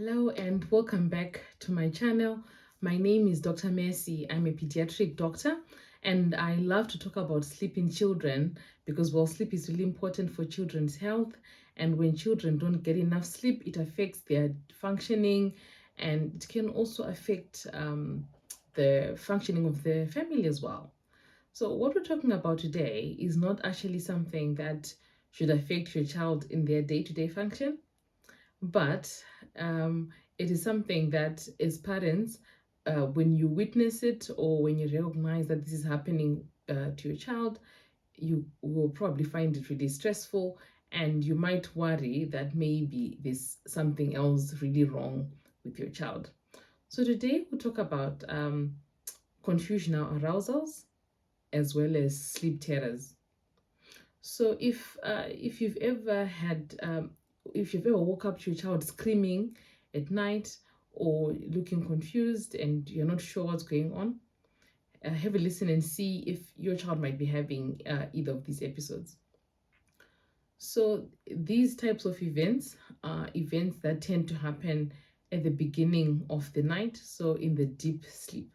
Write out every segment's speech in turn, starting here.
Hello and welcome back to my channel. My name is Dr. Mercy. I'm a pediatric doctor and I love to talk about sleep in children because, well, sleep is really important for children's health. And when children don't get enough sleep, it affects their functioning and it can also affect the functioning of the family as well. So, what we're talking about today is not actually something that should affect your child in their day-to-day function, but um, it is something that as parents, when you witness it or when you recognize that this is happening to your child, you will probably find it really stressful and you might worry that maybe there's something else really wrong with your child. So today we'll talk about confusional arousals as well as sleep terrors. So if you've ever had if you've ever woke up to your child screaming at night or looking confused and you're not sure what's going on, have a listen and see if your child might be having either of these episodes. So these types of events are events that tend to happen at the beginning of the night, so in the deep sleep.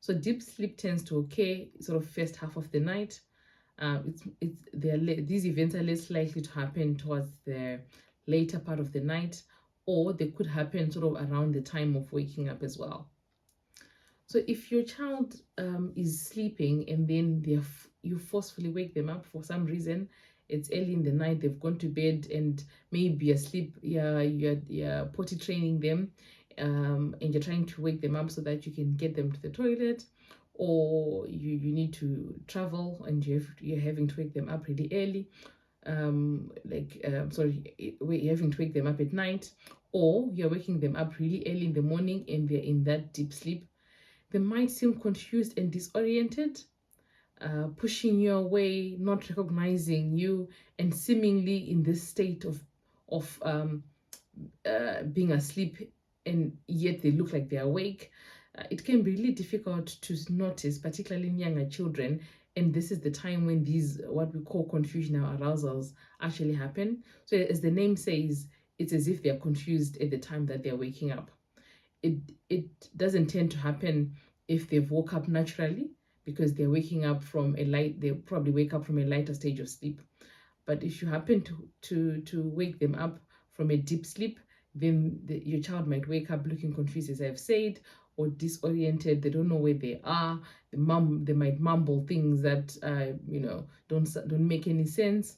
So deep sleep tends to occur sort of first half of the night. These events are less likely to happen towards the later part of the night, or they could happen sort of around the time of waking up as well. So if your child is sleeping and then you forcefully wake them up for some reason, it's early in the night, they've gone to bed and maybe you're asleep, you're potty training them, and you're trying to wake them up so that you can get them to the toilet, or you need to travel and you're having to wake them up really early, you're having to wake them up at night, or you're waking them up really early in the morning and they're in that deep sleep. They might seem confused and disoriented, pushing you away, not recognizing you, and seemingly in this state of being asleep, and yet they look like they're awake. It can be really difficult to notice, particularly in younger children. And this is the time when these, what we call confusional arousals, actually happen. So, as the name says, it's as if they're confused at the time that they're waking up. It doesn't tend to happen if they've woke up naturally, because they're waking up from they probably wake up from a lighter stage of sleep. But if you happen to wake them up from a deep sleep, then your child might wake up looking confused, as I've said, or disoriented. They don't know where they are. They might mumble things that don't make any sense.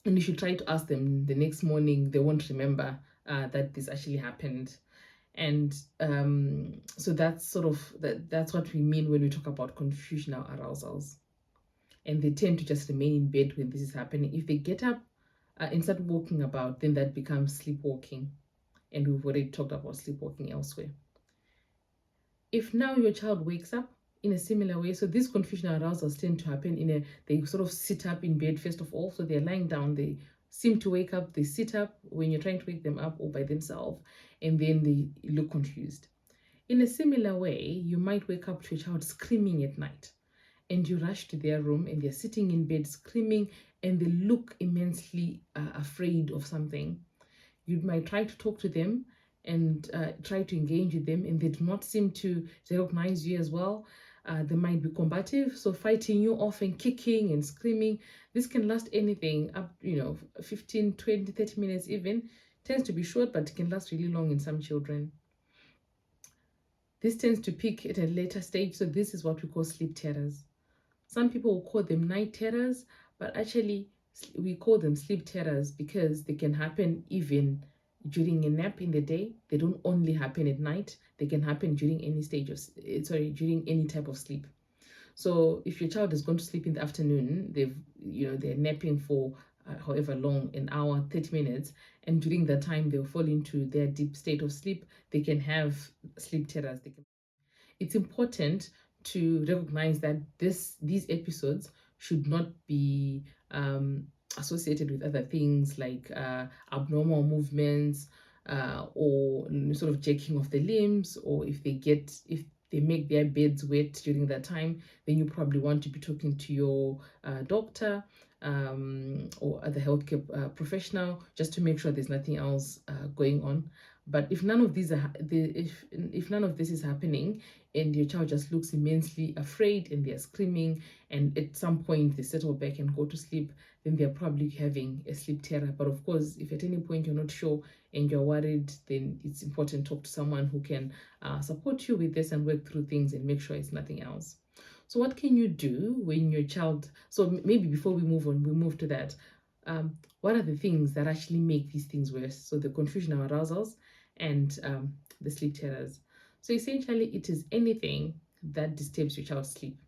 And if you try to ask them the next morning, they won't remember that this actually happened. And so that's what we mean when we talk about confusional arousals. And they tend to just remain in bed when this is happening. If they get up and start walking about, then that becomes sleepwalking. And we've already talked about sleepwalking elsewhere. If now your child wakes up in a similar way, so these confusional arousals tend to happen they sort of sit up in bed first of all. So they're lying down, they seem to wake up, they sit up when you're trying to wake them up or by themselves, and then they look confused. In a similar way, you might wake up to a child screaming at night and you rush to their room and they're sitting in bed screaming and they look immensely afraid of something. You might try to talk to them and try to engage with them, and they do not seem to recognize you as well. They might be combative, so fighting you off and kicking and screaming. This can last anything up, 15, 20, 30 minutes even. Tends to be short, but it can last really long in some children. This tends to peak at a later stage, so this is what we call sleep terrors. Some people will call them night terrors, but actually we call them sleep terrors because they can happen even during a nap in the day. They don't only happen at night. They can happen during during any type of sleep. So if your child is going to sleep in the afternoon, they're napping for however long, an hour, 30 minutes, and during that time they'll fall into their deep state of sleep. They can have sleep terrors. It's important to recognize that these episodes should not be associated with other things like abnormal movements, or sort of jerking of the limbs, or if they make their beds wet during that time, then you probably want to be talking to your doctor or other healthcare professional just to make sure there's nothing else going on. But if none of these are if none of this is happening, and your child just looks immensely afraid and they're screaming, and at some point they settle back and go to sleep, then they're probably having a sleep terror. But of course, if at any point you're not sure and you're worried, then it's important to talk to someone who can support you with this and work through things and make sure it's nothing else. So what can you do when your child, so maybe before we move on, we move to that, what are the things that actually make these things worse? So the confusional arousals and the sleep terrors. So essentially, it is anything that disturbs your child's sleep.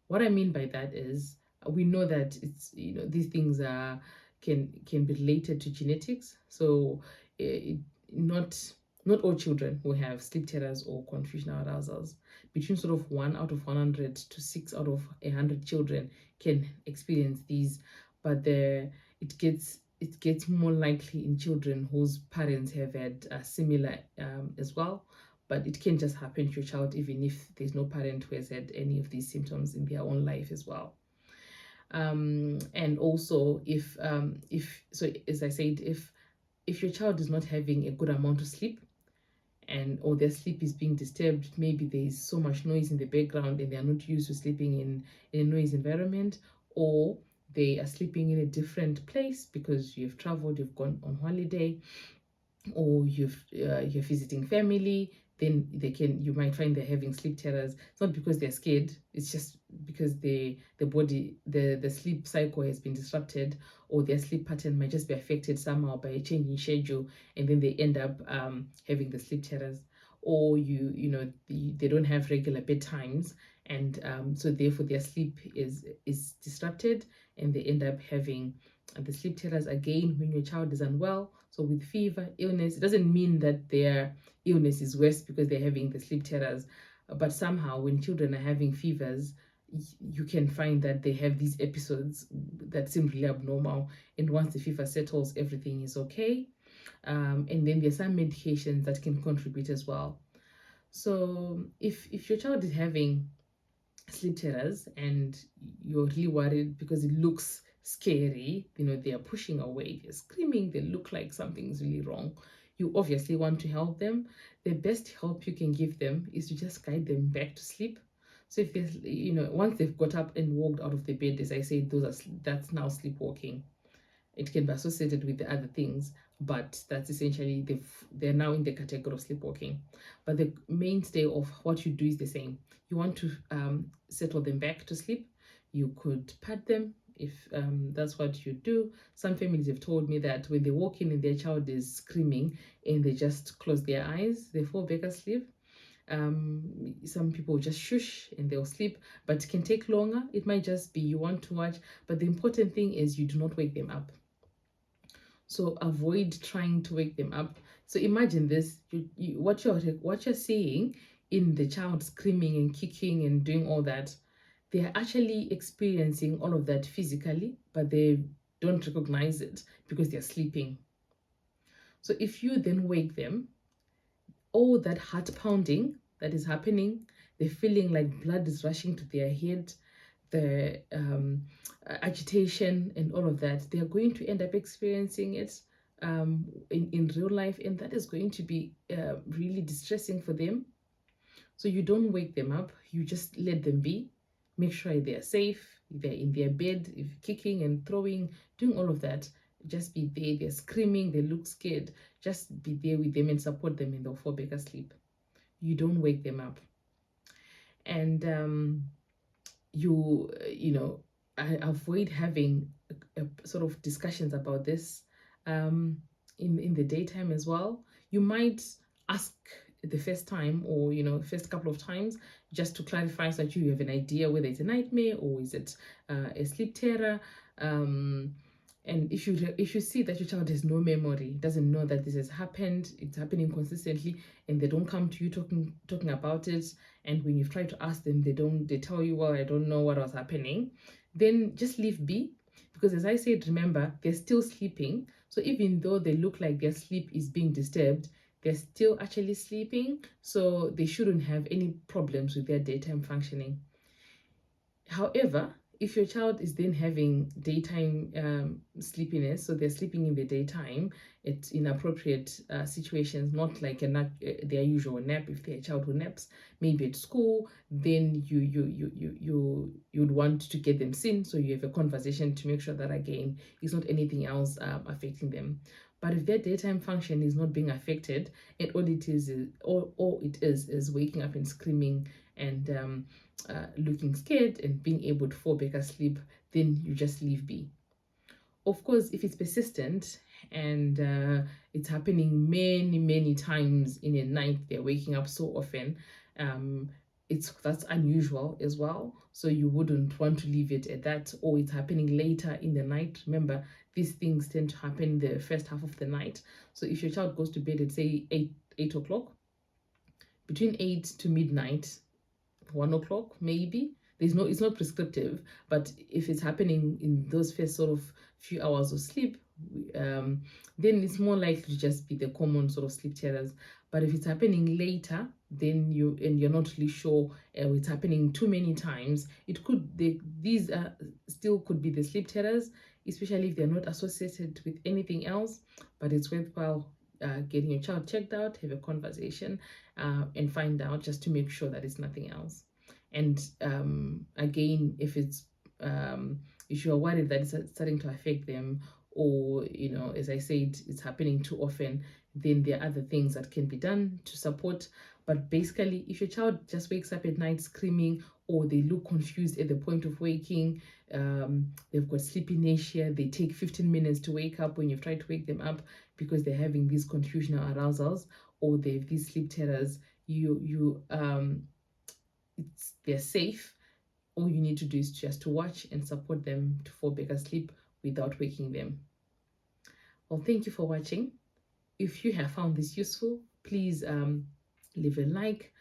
What I mean by that is we know that it's, these things are can be related to genetics. So it, not not all children will have sleep terrors or confusional arousals. Between sort of 1 out of 100 to 6 out of 100 children can experience these, but it gets more likely in children whose parents have had similar as well. But it can just happen to your child even if there's no parent who has had any of these symptoms in their own life as well. And also, if so, as I said, if your child is not having a good amount of sleep, and or their sleep is being disturbed, maybe there is so much noise in the background and they are not used to sleeping in a noise environment, or they are sleeping in a different place because you've traveled, you've gone on holiday, or you're visiting family, then you might find they're having sleep terrors. It's not because they're scared, it's just because the body, the sleep cycle has been disrupted, or their sleep pattern might just be affected somehow by a change in schedule, and then they end up having the sleep terrors. Or they don't have regular bedtimes, and so therefore their sleep is disrupted, and they end up having the sleep terrors again when your child is unwell. So with fever, illness, it doesn't mean that their illness is worse because they're having the sleep terrors. But somehow when children are having fevers, you can find that they have these episodes that seem really abnormal. And once the fever settles, everything is okay. And then there's some medications that can contribute as well. So if your child is having sleep terrors and you're really worried because it looks scary, they are pushing away, they're screaming, they look like something's really wrong, you obviously want to help them. The best help you can give them is to just guide them back to sleep. So if there's, once they've got up and walked out of the bed, as I said, that's now sleepwalking. It can be associated with the other things, but that's essentially they're now in the category of sleepwalking. But the mainstay of what you do is the same. You want to settle them back to sleep. You could pat them if that's what you do. Some families have told me that when they walk in and their child is screaming and they just close their eyes, they fall back asleep. Some people just shush and they'll sleep, but it can take longer. It might just be you want to watch, but the important thing is you do not wake them up. So avoid trying to wake them up. So imagine this: what you're seeing in the child screaming and kicking and doing all that, they are actually experiencing all of that physically, but they don't recognize it because they're sleeping. So if you then wake them, all that heart pounding that is happening, they're feeling like blood is rushing to their head, the agitation and all of that, they are going to end up experiencing it in real life, and that is going to be really distressing for them. So you don't wake them up, you just let them be. Make sure they're safe, they're in their bed, if kicking and throwing, doing all of that. Just be there. They're screaming, they look scared. Just be there with them and support them, and they'll fall back asleep. You don't wake them up. And I avoid having sort of discussions about this in the daytime as well. You might ask the first time, or first couple of times, just to clarify so that you have an idea whether it's a nightmare or is it a sleep terror. And if you see that your child has no memory, doesn't know that this has happened, it's happening consistently, and they don't come to you talking about it, and when you've tried to ask them, they tell you, well, I don't know what was happening, then just leave be. Because as I said, remember, they're still sleeping. So even though they look like their sleep is being disturbed, they're still actually sleeping. So they shouldn't have any problems with their daytime functioning. However, if your child is then having daytime sleepiness, so they're sleeping in the daytime at inappropriate situations, not like their usual nap. If they're a child who naps, maybe at school, then you'd want to get them seen, so you have a conversation to make sure that again it's not anything else affecting them. But if their daytime function is not being affected, and all it is waking up and screaming and looking scared and being able to fall back asleep, then you just leave be. Of course, if it's persistent and it's happening many times in a night, they're waking up so often, um, that's unusual as well. So you wouldn't want to leave it at that, or it's happening later in the night. Remember, these things tend to happen the first half of the night. So if your child goes to bed at say 8 o'clock, between 8 to midnight, 1 o'clock maybe, it's not prescriptive, but if it's happening in those first sort of few hours of sleep, um, then it's more likely to just be the common sort of sleep terrors. But if it's happening later, then you're not really sure, it's happening too many times, these still could be the sleep terrors, especially if they're not associated with anything else. But it's worthwhile getting your child checked out, have a conversation, and find out, just to make sure that it's nothing else. And again, if you're worried that it's starting to affect them, or as I said, it's happening too often, then there are other things that can be done to support. But basically, if your child just wakes up at night screaming, or they look confused at the point of waking, they've got sleep inertia, they take 15 minutes to wake up when you've tried to wake them up because they're having these confusional arousals, or they have these sleep terrors, they're safe. All you need to do is just to watch and support them to fall back asleep without waking them. Well, thank you for watching. If you have found this useful, please leave a like,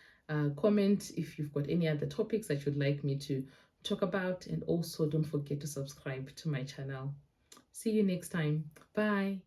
comment if you've got any other topics that you'd like me to talk about, and also don't forget to subscribe to my channel. See you next time. Bye.